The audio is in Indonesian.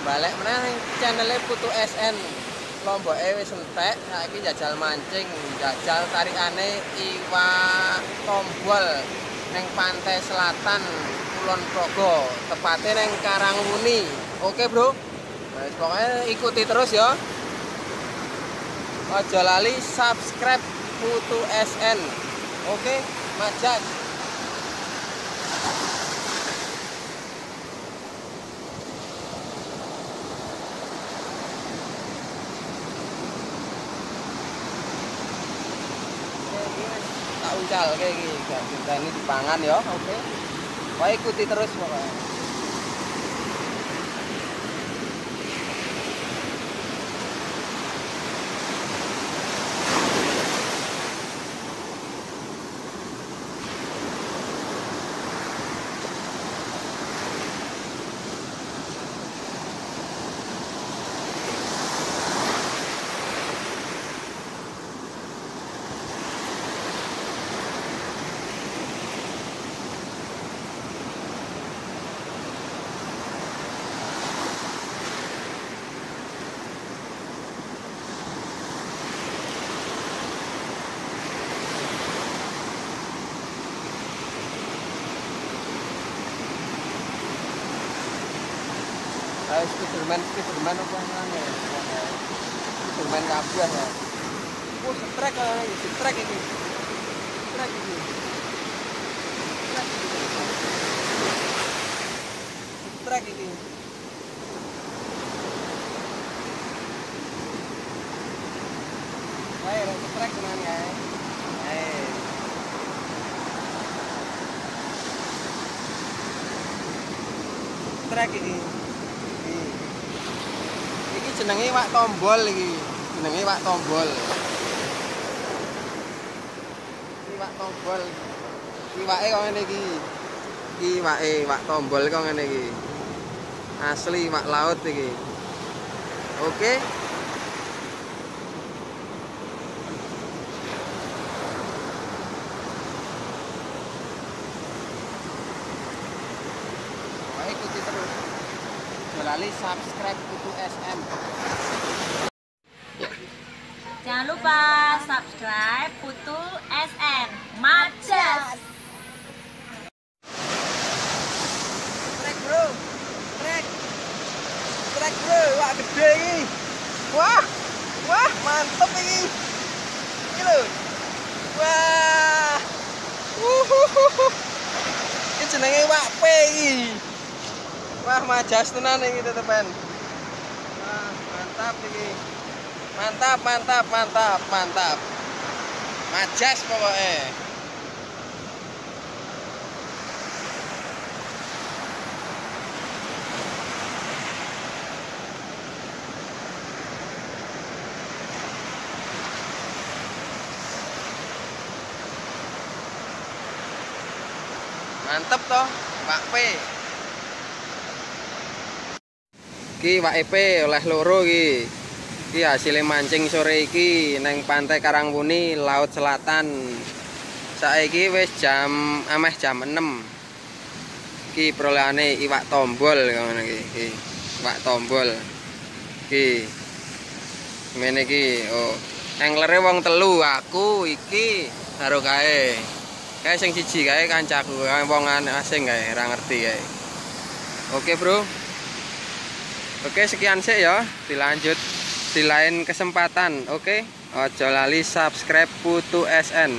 Balik meneh ning channele Putu SN. Lomboke wis entek, saiki jajal mancing, jajal tarikane iwak tombol ning pantai selatan Kulon Progo, tepatnya ning Karangwuni. Oke, Bro. Wis pokoknya ikuti terus ya. Aja lali subscribe Putu SN. Oke, majas. Tak uncal kayak gini, kita ini dipangan ya, oke. Wah, ikuti terus pokoknya. Ayo Spiderman apa namanya? Spiderman kabeh ya. Oh, strike kalau ini, strike ini. Strike ini. Strike ini. Ayo, strike teman ya. Ayo. Strike ini. Iki jenenge iwak tombol iki. Jenenge iwak tombol. Iwak tombol. Iwake kok ngene iki. Iwake iwak tombol kok ngene iki. Asli iwak laut iki. Oke. Ayo ikuti terus. Lali subscribe Putu SN. Jangan lupa subscribe Putu SN. Majas. Trek bro, trek bro, wah gede ini. Wah, mantep ini. Ini loh. Wah, ini jenenge wak pe ini. Wah, majas tenan ini teman. Wah, mantap ini. Mantap. Majas pokoknya. Mantep toh, Pak P. Iki Pak EP oleh loro iki. Iki hasil mancing sore iki neng pantai Karangwuni, Laut Selatan. Saiki wis jam 6. Iki perolehane iwak tombol ngono iki. Iwak tombol. Iki. Ngene iki, oh. Anglere wong telu, aku iki karo kae. Kae sing siji kae kancaku, wong asing kae, ora ngerti kae. Oke, Bro. Oke, sekian sih ya, dilanjut di lain kesempatan. Oke, ojo lali subscribe Putu SN.